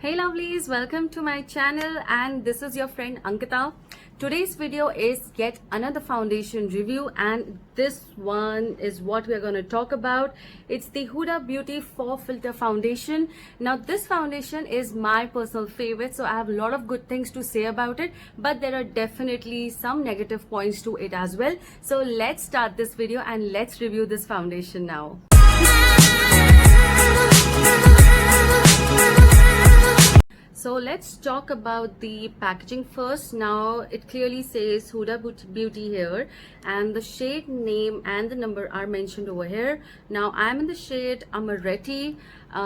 Hey lovelies, welcome to my channel and this is your friend Ankita. Today's video is yet another foundation review and this one is what we are going to talk about. It's the Huda Beauty Faux Filter Foundation. Now this foundation is my personal favorite, so I have a lot of good things to say about it, but there are definitely some negative points to it as well. So let's start this video and let's review this foundation now. So let's talk about the packaging first. Now it clearly says Huda Beauty here and the shade name and the number are mentioned over here. Now I'm in the shade Amaretti.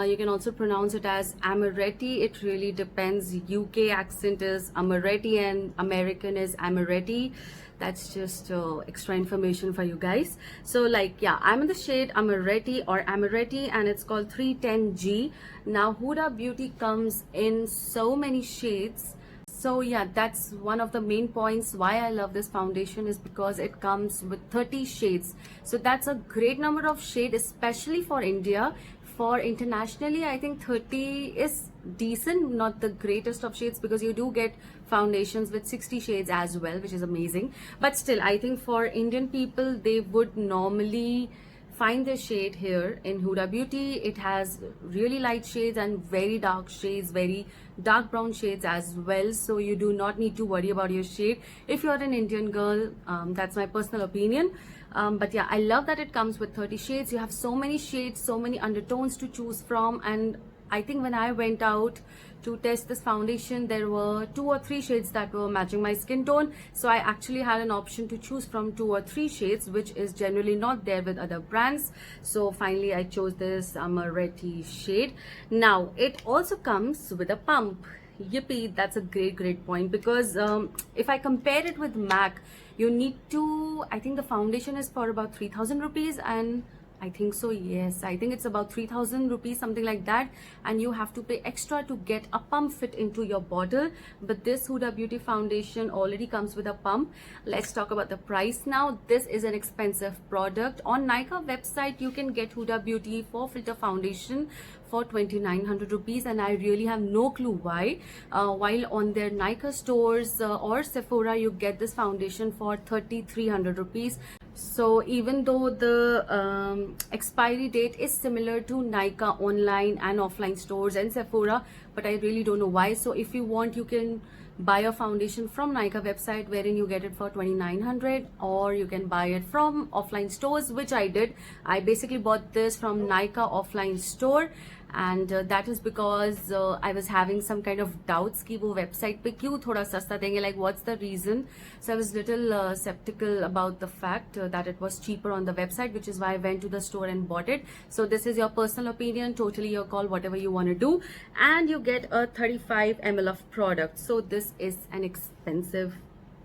You can also pronounce it as Amaretti. It really depends. UK accent is Amaretti and American is Amaretti. That's just extra information for you guys. So I'm in the shade Amaretti and it's called 310G. Now Huda Beauty comes in so many shades. So yeah, that's one of the main points why I love this foundation is because it comes with 30 shades. So that's a great number of shades, especially for India. For internationally, I think 30 is decent, not the greatest of shades, because you do get foundations with 60 shades as well, which is amazing. But still, I think for Indian people, they would normally find the shade here in Huda Beauty. It has really light shades and very dark shades, very dark brown shades as well. So you do not need to worry about your shade if you're an Indian girl. That's my personal opinion. But yeah, I love that it comes with 30 shades. You have so many shades, so many undertones to choose from. And I think when I went out to test this foundation, there were 2 or 3 shades that were matching my skin tone. So I actually had an option to choose from 2 or 3 shades, which is generally not there with other brands. So finally I chose this Amaretti shade. Now it also comes with a pump. Yippee, that's a great point, because if I compare it with MAC, you need to, I think the foundation is for about 3,000 rupees and I think so, yes, I think it's about 3,000 rupees, something like that, and you have to pay extra to get a pump fit into your bottle. But this Huda Beauty foundation already comes with a pump. Let's talk about the price now. This is an expensive product. On Nykaa website, you can get Huda Beauty Faux Filter Foundation for 2,900 rupees, and I really have no clue why. While on their Nykaa stores or Sephora, you get this foundation for 3,300 rupees. So even though the expiry date is similar to Nykaa online and offline stores and Sephora, but I really don't know why. So if you want, you can buy a foundation from Nykaa website wherein you get it for 2,900, or you can buy it from offline stores, which I did. I basically bought this from Nykaa offline store, and that is because I was having some kind of doubts कि वो website पे क्यों थोड़ा सस्ता देंगे, like what's the reason. So I was little skeptical about the fact that it was cheaper on the website, which is why I went to the store and bought it. So this is your personal opinion, totally your call, whatever you want to do. And you get a 35 ml of product. So this is an expensive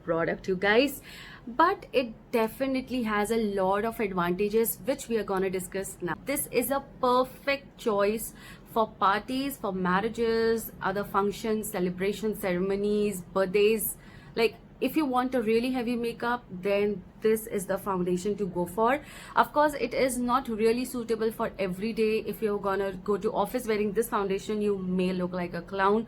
product, you guys, but it definitely has a lot of advantages, which we are going to discuss now. This is a perfect choice for parties, for marriages, other functions, celebrations, ceremonies, birthdays. Like if you want a really heavy makeup, then this is the foundation to go for. Of course, it is not really suitable for every day. If you're gonna go to office wearing this foundation, you may look like a clown.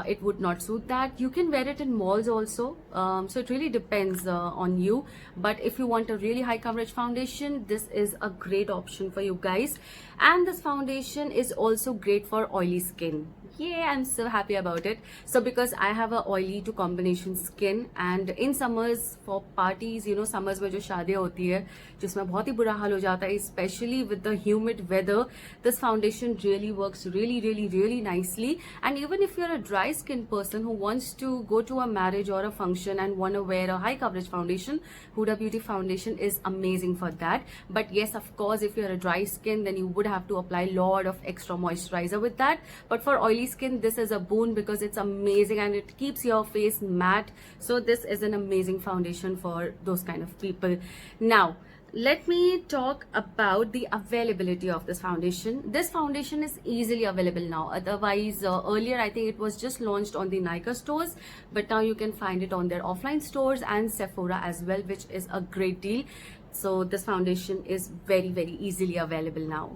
It would not suit that. You can wear it in malls also, so it really depends on you. But if you want a really high coverage foundation, this is a great option for you guys. And this foundation is also great for oily skin. Yeah, I'm so happy about it. So because I have a oily to combination skin, and in summers for parties, you know, summers में जो शादियाँ होती है जिसमें बहुत ही बुरा हाल हो जाता है, especially with the humid weather, this foundation really works really nicely. And even if you're a dry skin person who wants to go to a marriage or a function and want to wear a high coverage foundation, Huda Beauty foundation is amazing for that. But yes, of course, if you're a dry skin, then you would have to apply a lot of extra moisturizer with that. But for oily skin, this is a boon because it's amazing and it keeps your face matte. So this is an amazing foundation for those kind of people. Now let me talk about the availability of this foundation. This foundation is easily available now. Otherwise, earlier I think it was just launched on the Nykaa stores, but now you can find it on their offline stores and Sephora as well, which is a great deal. So this foundation is very easily available now.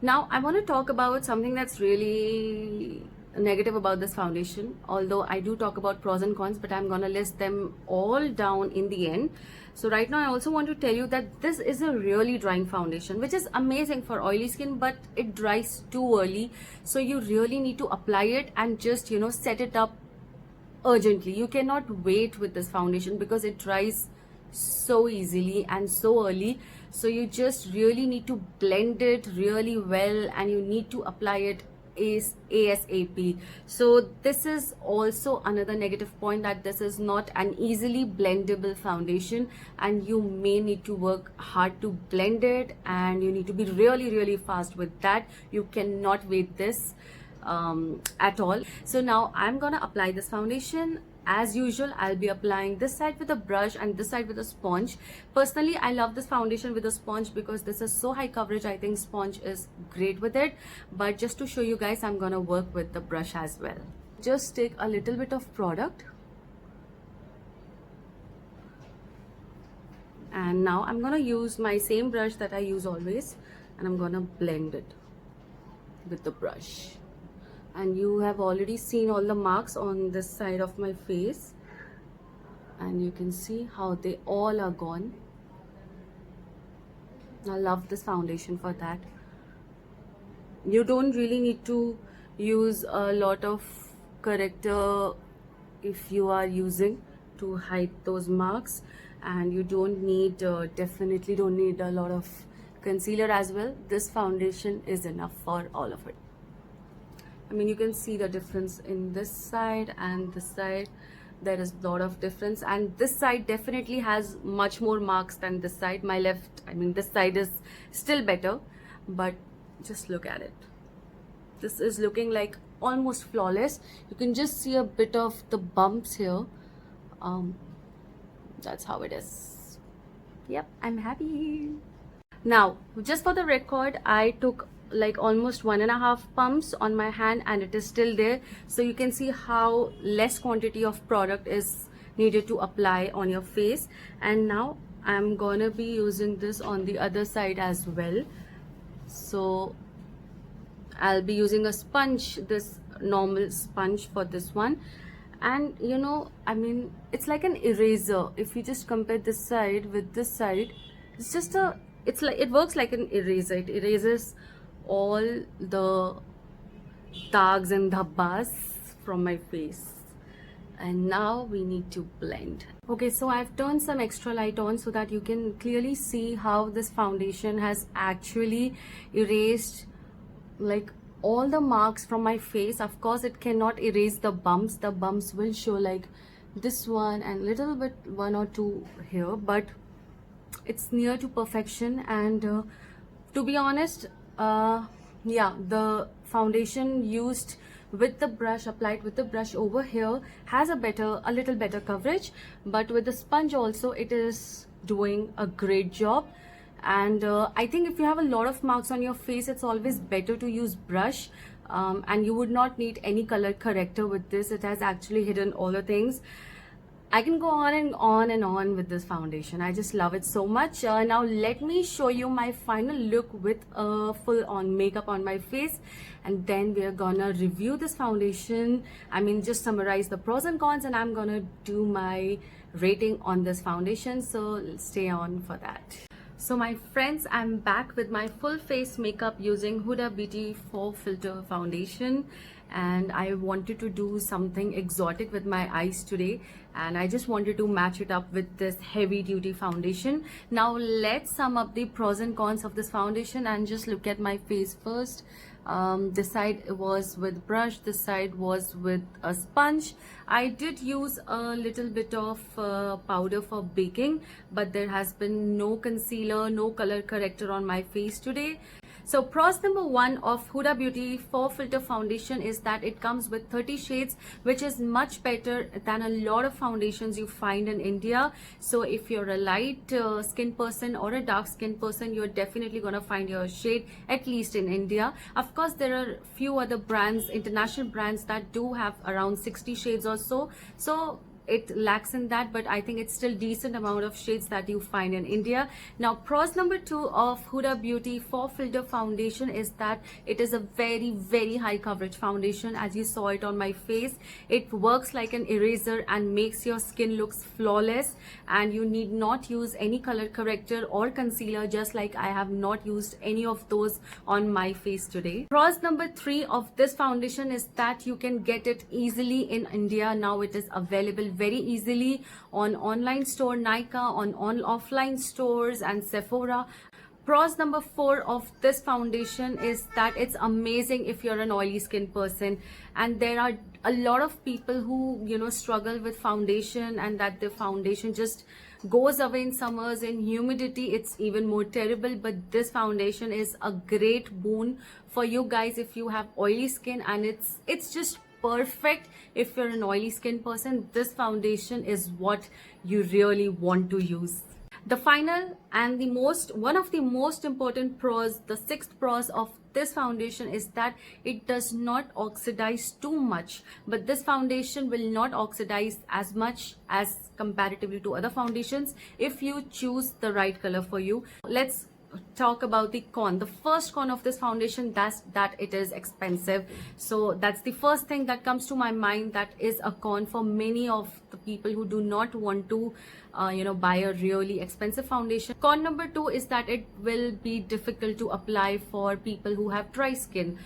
Now I want to talk about something that's really negative about this foundation, although I do talk about pros and cons, but I'm gonna list them all down in the end. So right now I also want to tell you that this is a really drying foundation, which is amazing for oily skin, but it dries too early. So you really need to apply it and just, you know, set it up urgently. You cannot wait with this foundation because it dries so easily and so early. So you just really need to blend it really well, and you need to apply it is ASAP. So this is also another negative point, that this is not an easily blendable foundation, and you may need to work hard to blend it, and you need to be really fast with that. You cannot wait this at all. So now I'm gonna apply this foundation. As usual, I'll be applying this side with a brush and this side with a sponge. Personally, I love this foundation with a sponge because this is so high coverage. I think sponge is great with it. But just to show you guys, I'm gonna work with the brush as well. Just take a little bit of product. And now I'm gonna use my same brush that I use always, and I'm gonna blend it with the brush. And you have already seen all the marks on this side of my face, and you can see how they all are gone. I love this foundation for that. You don't really need to use a lot of corrector if you are using to hide those marks, and you don't need definitely don't need a lot of concealer as well. This foundation is enough for all of it. I mean, you can see the difference in this side and this side. There is a lot of difference, and this side definitely has much more marks than this side. My left, I mean, this side is still better, but just look at it. This is looking like almost flawless. You can just see a bit of the bumps here. That's how it is. Yep, I'm happy. Now, just for the record, I took like almost 1.5 pumps on my hand, and it is still there. So you can see how less quantity of product is needed to apply on your face. And now I'm gonna be using this on the other side as well. So I'll be using a sponge, this normal sponge for this one. And you know, I mean, it's like an eraser. If you just compare this side with this side, it's just a, it's like, it works like an eraser. It erases all the tags and dhabbas from my face. And now we need to blend. Okay, so I've turned some extra light on so that you can clearly see how this foundation has actually erased like all the marks from my face. Of course, it cannot erase the bumps. The bumps will show like this one and little bit one or two here, but it's near to perfection. And to be honest, yeah, the foundation used with the brush, applied with the brush over here, has a little better coverage, but with the sponge also it is doing a great job. And I think if you have a lot of marks on your face, it's always better to use brush, and you would not need any color corrector with this. It has actually hidden all the things. I can go on and on and on with this foundation. I just love it so much. Now let me show you my final look with full on makeup on my face, and then we are gonna review this foundation. I mean, just summarize the pros and cons, and I'm gonna do my rating on this foundation, so stay on for that. So my friends, I'm back with my full face makeup using Huda Beauty Faux Filter Foundation, and I wanted to do something exotic with my eyes today, and I just wanted to match it up with this heavy duty foundation. Now let's sum up the pros and cons of this foundation and just look at my face first. This side was with brush, this side was with a sponge. I did use a little bit of powder for baking, but there has been no concealer, no color corrector on my face today. So pros number 1 of Huda Beauty Faux Filter Foundation is that it comes with 30 shades, which is much better than a lot of foundations you find in India. So if you're a light skin person or a dark skin person, you're definitely gonna find your shade, at least in India. Of course, there are few other brands, international brands, that do have around 60 shades or so. So it lacks in that, but I think it's still decent amount of shades that you find in India. Now, pros number 2 of Huda Beauty Faux Filter Foundation is that it is a very high coverage foundation. As you saw it on my face, it works like an eraser and makes your skin looks flawless, and you need not use any color corrector or concealer, just like I have not used any of those on my face today. Pros number 3 of this foundation is that you can get it easily in India. Now it is available very easily on online store Nykaa, on offline stores and Sephora. Pros number 4 of this foundation is that it's amazing if you're an oily skin person, and there are a lot of people who struggle with foundation, and that the foundation just goes away in summers. In humidity it's even more terrible, but this foundation is a great boon for you guys if you have oily skin, and it's just perfect if you're an oily skin person. This foundation is what you really want to use. The final and one of the most important pros, the 6th pros of this foundation is that it does not oxidize too much. But this foundation will not oxidize as much as comparatively to other foundations if you choose the right color for you. Let's talk about the con. The first con of this foundation, that it is expensive. So that's the first thing that comes to my mind, that is a con for many of the people who do not want to buy a really expensive foundation. Con number 2 is that it will be difficult to apply for people who have dry skin.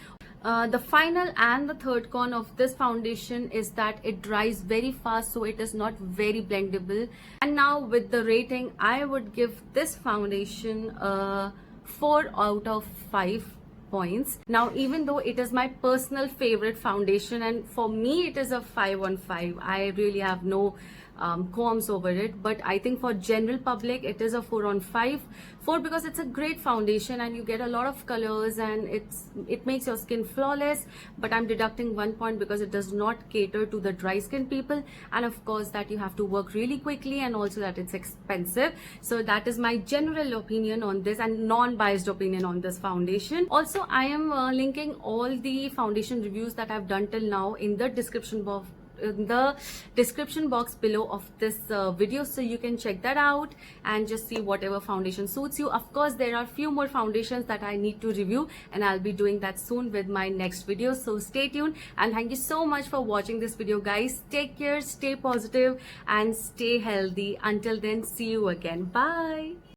The final and the third con of this foundation is that it dries very fast, so it is not very blendable. And now with the rating, I would give this foundation 4 out of 5 points. Now, even though it is my personal favorite foundation, and for me it is a 5 on 5, I really have no qualms over it, but I think for general public it is a 4 on 5. 4 because it's a great foundation and you get a lot of colors and it makes your skin flawless, but I'm deducting 1 point because it does not cater to the dry skin people, and of course that you have to work really quickly, and also that it's expensive. So that is my general opinion on this and non-biased opinion on this foundation. Also, I am linking all the foundation reviews that I've done till now in the description box below of this video, so you can check that out and just see whatever foundation suits you. Of course, there are few more foundations that I need to review, and I'll be doing that soon with my next video, so stay tuned. And thank you so much for watching this video, guys. Take care, stay positive and stay healthy. Until then, see you again. Bye.